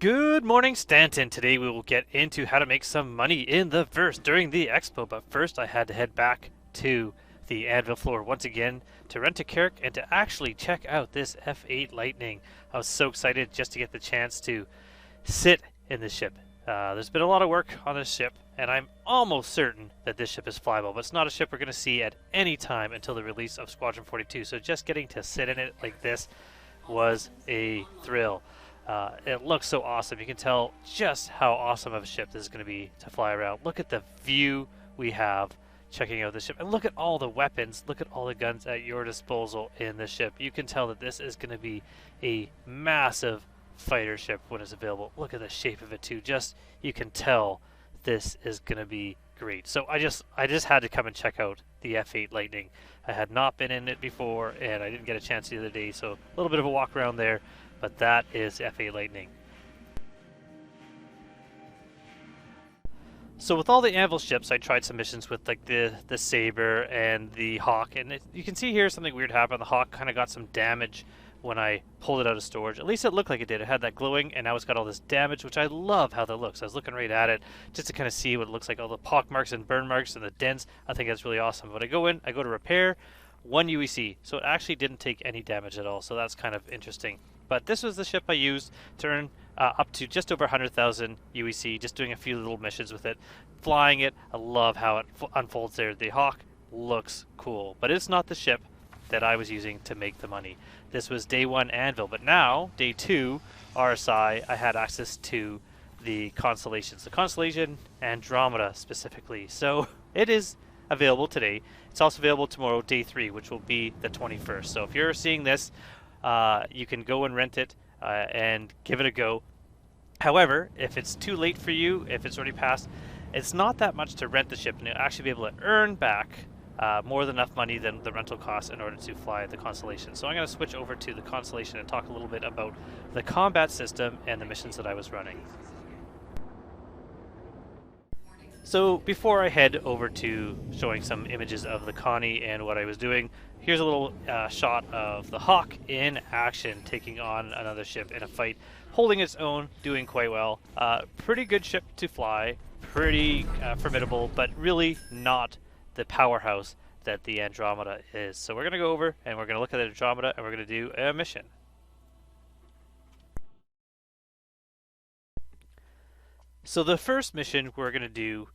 Good morning, Stanton. Today we will get into how to make some money in the verse during the expo. But first, I had to head back to the anvil floor once again to rent a Carrick and to actually check out this F8 Lightning. I was so excited just to get the chance to sit in this ship. There's been a lot of work on this ship, and I'm almost certain that this ship is flyable, but it's not a ship we're going to see at any time until the release of Squadron 42. So just getting to sit in it like this was a thrill. It looks so awesome. You can tell just how awesome of a ship this is going to be to fly around. Look at the view we have checking out the ship. And look at all the weapons. Look at all the guns at your disposal in the ship. You can tell that this is going to be a massive fighter ship when it's available. Look at the shape of it too. Just, you can tell this is going to be great. So I just had to come and check out the F8 Lightning. I had not been in it before, and I didn't get a chance the other day, so a little bit of a walk around there. But that is F8 Lightning. So with all the anvil ships, I tried some missions with like the Saber and the Hawk, and you can see here something weird happened. The Hawk kind of got some damage when I pulled it out of storage. At least it looked like it did. It had that glowing, and now it's got all this damage, which I love how that looks. I was looking right at it just to kind of see what it looks like, all the pock marks and burn marks and the dents. I think that's really awesome. But I go in, I go to repair, 1 UEC, so it actually didn't take any damage at all, so that's kind of interesting. But this was the ship I used to earn up to just over 100,000 UEC, just doing a few little missions with it. Flying it, I love how it unfolds there. The Hawk looks cool, but it's not the ship that I was using to make the money. This was day 1 anvil, but now, day 2 RSI, I had access to the constellations. The constellation Andromeda specifically. So it is available today. It's also available tomorrow, day 3, which will be the 21st. So if you're seeing this, you can go and rent it and give it a go. However, if it's too late for you, if it's already passed, it's not that much to rent the ship, and you'll actually be able to earn back more than enough money than the rental costs in order to fly the Constellation. So I'm going to switch over to the Constellation and talk a little bit about the combat system and the missions that I was running. So before I head over to showing some images of the Connie and what I was doing, here's a little shot of the Hawk in action, taking on another ship in a fight, holding its own, doing quite well. Pretty good ship to fly, pretty formidable, but really not the powerhouse that the Andromeda is. So we're going to go over and we're going to look at the Andromeda and we're going to do a mission. So the first mission we're going to do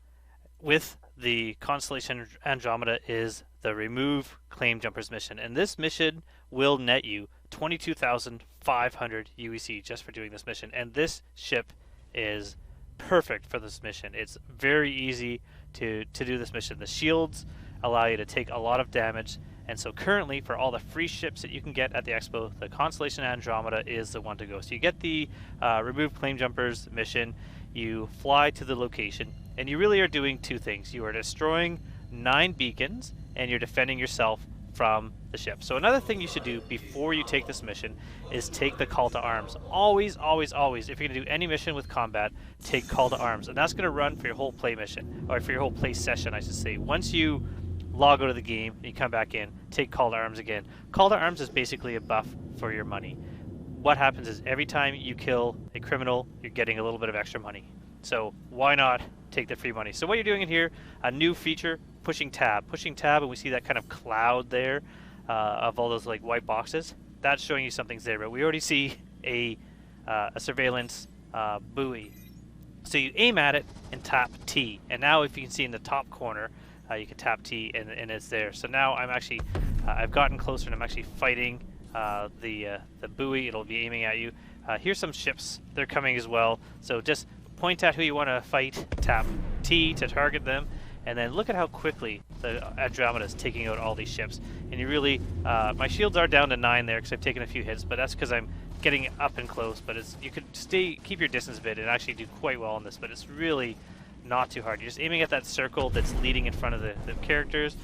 with the Constellation Andromeda is the Remove Claim Jumpers mission. And this mission will net you 22,500 UEC just for doing this mission. And this ship is perfect for this mission. It's very easy to do this mission. The shields allow you to take a lot of damage. And so currently, for all the free ships that you can get at the expo, the Constellation Andromeda is the one to go. So you get the Remove Claim Jumpers mission, you fly to the location, and you really are doing 2 things. You are destroying 9 beacons, and you're defending yourself from the ship. So another thing you should do before you take this mission is take the call to arms. Always, always, always, if you're going to do any mission with combat, take call to arms. And that's going to run for your whole play mission, or for your whole play session, I should say. Once you log out of the game and you come back in, take call to arms again. Call to arms is basically a buff for your money. What happens is every time you kill a criminal, you're getting a little bit of extra money. So why not take the free money? So what you're doing in here, a new feature, pushing tab. Pushing tab, and we see that kind of cloud there of all those like white boxes. That's showing you something's there, but we already see a surveillance buoy. So you aim at it and tap T. And now if you can see in the top corner, you can tap T and it's there. So now I'm actually, I've gotten closer and I'm actually fighting the buoy. It'll be aiming at you. Here's some ships. They're coming as well. So just point at who you want to fight, tap T to target them, and then look at how quickly the Andromeda is taking out all these ships. And you really, my shields are down to 9 there because I've taken a few hits, but that's because I'm getting up and close. But it's, you could keep your distance a bit and actually do quite well on this, but it's really not too hard. You're just aiming at that circle that's leading in front of the characters,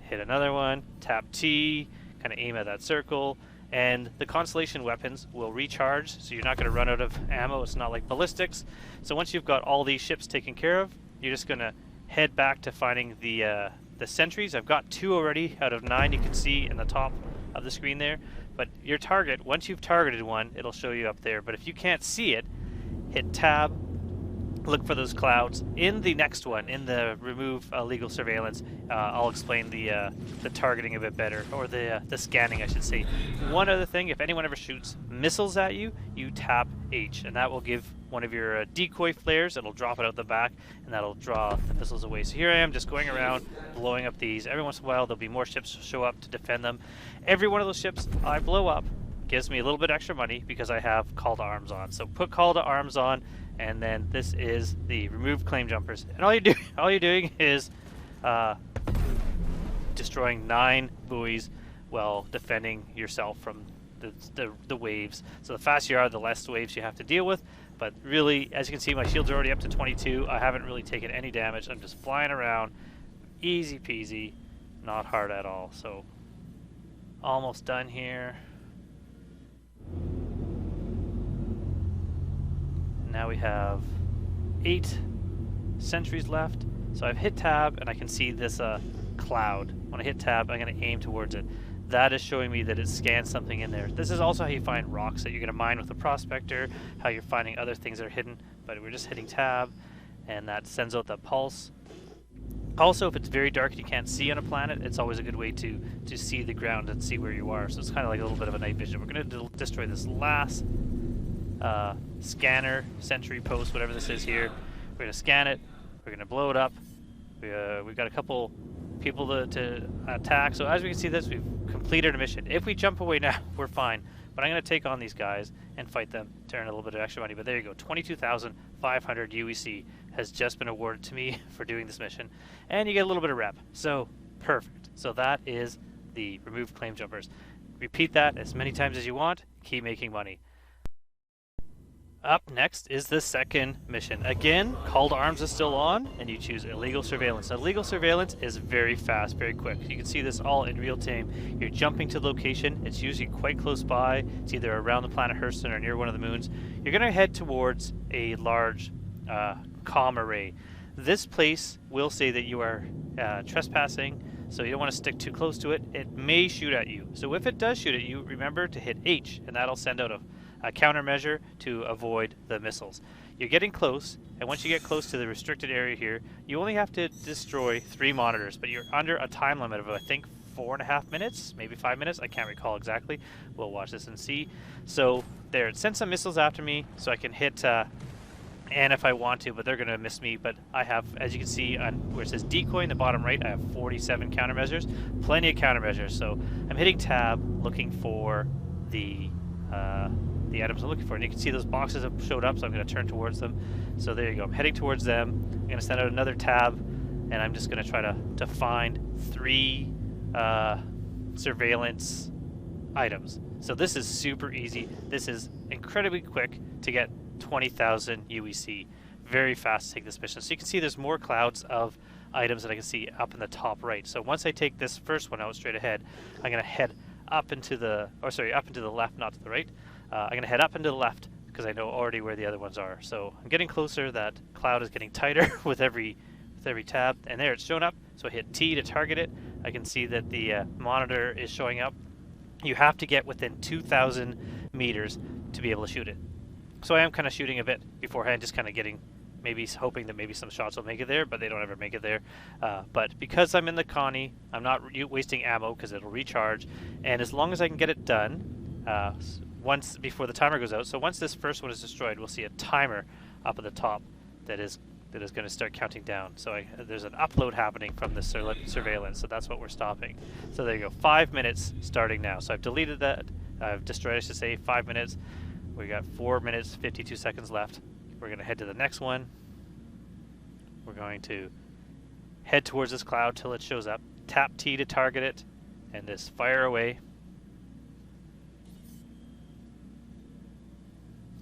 hit another one, tap T, kind of aim at that circle, and the Constellation weapons will recharge, so you're not going to run out of ammo. It's not like ballistics. So once you've got all these ships taken care of, you're just going to head back to finding the sentries. I've got 2 already out of 9, you can see in the top of the screen there. But your target, once you've targeted one, it'll show you up there. But if you can't see it, hit tab, look for those clouds. In the next one, in the remove illegal surveillance, I'll explain the targeting a bit better, or the scanning, I should say. One other thing, if anyone ever shoots missiles at you, you tap H, and that will give one of your decoy flares. It'll drop it out the back, and that'll draw the missiles away. So here I am just going around blowing up these. Every once in a while there'll be more ships show up to defend them. Every one of those ships I blow up gives me a little bit extra money because I have call to arms on. So put call to arms on, and then this is the remove claim jumpers. And all you're doing is destroying 9 buoys while defending yourself from the waves. So the faster you are, the less waves you have to deal with. But really, as you can see, my shields are already up to 22. I haven't really taken any damage. I'm just flying around, easy peasy, not hard at all. So almost done here. Now we have 8 sentries left. So I've hit tab and I can see this cloud. When I hit tab, I'm going to aim towards it. That is showing me that it scanned something in there. This is also how you find rocks that you're going to mine with a prospector, how you're finding other things that are hidden. But we're just hitting tab, and that sends out the pulse. Also, if it's very dark and you can't see on a planet, it's always a good way to see the ground and see where you are. So it's kind of like a little bit of a night vision. We're going to destroy this last scanner, sentry post, whatever this is here. We're going to scan it. We're going to blow it up. We've got a couple people to attack. So as we can see this, we've completed a mission. If we jump away now, we're fine. But I'm going to take on these guys and fight them to earn a little bit of extra money. But there you go, 22,500 UEC has just been awarded to me for doing this mission. And you get a little bit of rep. So, perfect. So that is the remove claim jumpers. Repeat that as many times as you want. Keep making money. Up next is the second mission. Again, call to arms is still on, and you choose illegal surveillance. Now, illegal surveillance is very fast, very quick. You can see this all in real time. You're jumping to the location. It's usually quite close by. It's either around the planet Hurston or near one of the moons. You're going to head towards a large comm array. This place will say that you are trespassing, so you don't want to stick too close to it. It may shoot at you. So if it does shoot at you, remember to hit H, and that'll send out a countermeasure to avoid the missiles. You're getting close, and once you get close to the restricted area here, you only have to destroy 3 monitors, but you're under a time limit of, I think, 4.5 minutes, maybe 5 minutes. I can't recall exactly. We'll watch this and see. So there, it sent some missiles after me, so I can hit N if I want to, but they're going to miss me. But I have, as you can see on where it says decoy in the bottom right, I have 47 countermeasures, plenty of countermeasures. So I'm hitting tab, looking for the items I'm looking for, and you can see those boxes have showed up, so I'm going to turn towards them. So there you go, I'm heading towards them. I'm going to send out another tab, and I'm just going to try to find 3 surveillance items. So this is super easy. This is incredibly quick to get 20,000 UEC. Very fast to take this mission. So you can see there's more clouds of items that I can see up in the top right. So once I take this first one out straight ahead, I'm going to head up into the, up into the left, not to the right. I'm going to head up into the left because I know already where the other ones are. So I'm getting closer. That cloud is getting tighter with every tab, and there it's shown up. So I hit T to target it. I can see that the monitor is showing up. You have to get within 2,000 meters to be able to shoot it. So I am kind of shooting a bit beforehand, just kind of getting, maybe hoping that maybe some shots will make it there, but they don't ever make it there. But because I'm in the Connie, I'm not wasting ammo because it'll recharge, and as long as I can get it done once before the timer goes out. So once this first one is destroyed, we'll see a timer up at the top that is going to start counting down. So there's an upload happening from the surveillance, so that's what we're stopping. So there you go, 5 minutes starting now. So I've deleted that, I've destroyed, I should say, 5 minutes. We got 4 minutes, 52 seconds left. We're going to head to the next one. We're going to head towards this cloud till it shows up. Tap T to target it, and just fire away.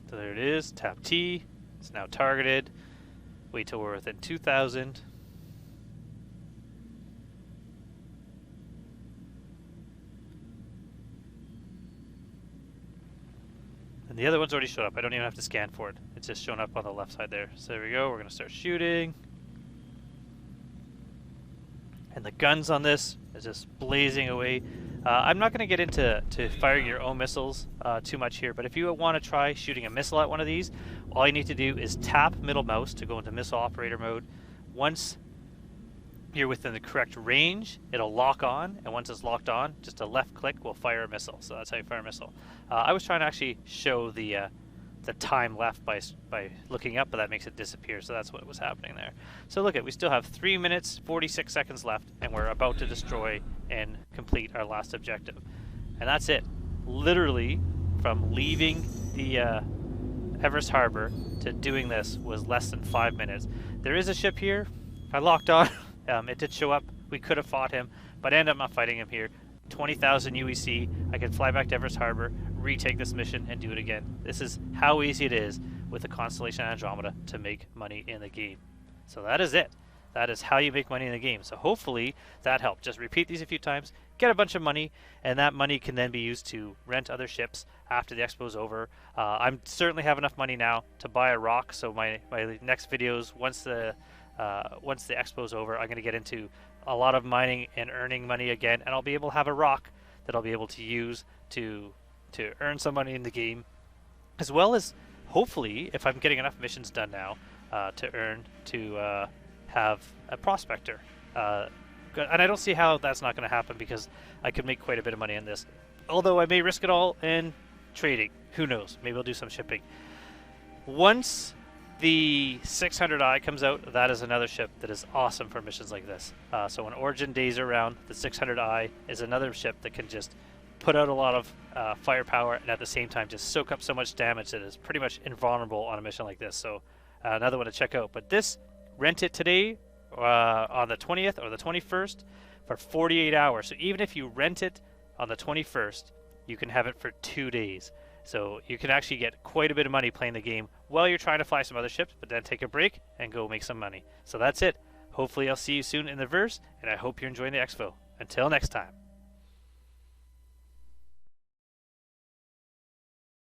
So there it is, tap T. It's now targeted. Wait till we're within 2,000. And the other one's already showed up. I don't even have to scan for it. It's just shown up on the left side there. So there we go. We're going to start shooting. And the guns on this is just blazing away. I'm not going to get into firing your own missiles too much here, but if you want to try shooting a missile at one of these, all you need to do is tap middle mouse to go into missile operator mode. Once you're within the correct range, it'll lock on, and once it's locked on, just a left click will fire a missile. So that's how you fire a missile. I was trying to actually show the time left by looking up, but that makes it disappear, so that's what was happening there. So look at, we still have 3 minutes 46 seconds left, and we're about to destroy and complete our last objective. And that's it. Literally, from leaving the Everest Harbor to doing this was less than 5 minutes. There is a ship here. I locked on. It did show up. We could have fought him, but I ended up not fighting him here. 20,000 UEC. I can fly back to Everest Harbor, retake this mission, and do it again. This is how easy it is with the Constellation Andromeda to make money in the game. So that is it. That is how you make money in the game. So hopefully that helped. Just repeat these a few times, get a bunch of money, and that money can then be used to rent other ships after the expo is over. I certainly have enough money now to buy a rock, so my next videos, once the expo is over, I'm going to get into a lot of mining and earning money again, and I'll be able to have a rock that I'll be able to use to earn some money in the game, as well as hopefully, if I'm getting enough missions done now, to have a prospector. And I don't see how that's not going to happen, because I could make quite a bit of money in this. Although I may risk it all in trading. Who knows? Maybe I'll do some shipping. Once the 600i comes out, that is another ship that is awesome for missions like this. So when Origin days are around, the 600i is another ship that can just put out a lot of firepower, and at the same time just soak up so much damage that is pretty much invulnerable on a mission like this. So another one to check out. But this, rent it today on the 20th or the 21st for 48 hours. So even if you rent it on the 21st, you can have it for 2 days. So you can actually get quite a bit of money playing the game while you're trying to fly some other ships, but then take a break and go make some money. So that's it. Hopefully I'll see you soon in the verse, and I hope you're enjoying the expo. Until next time.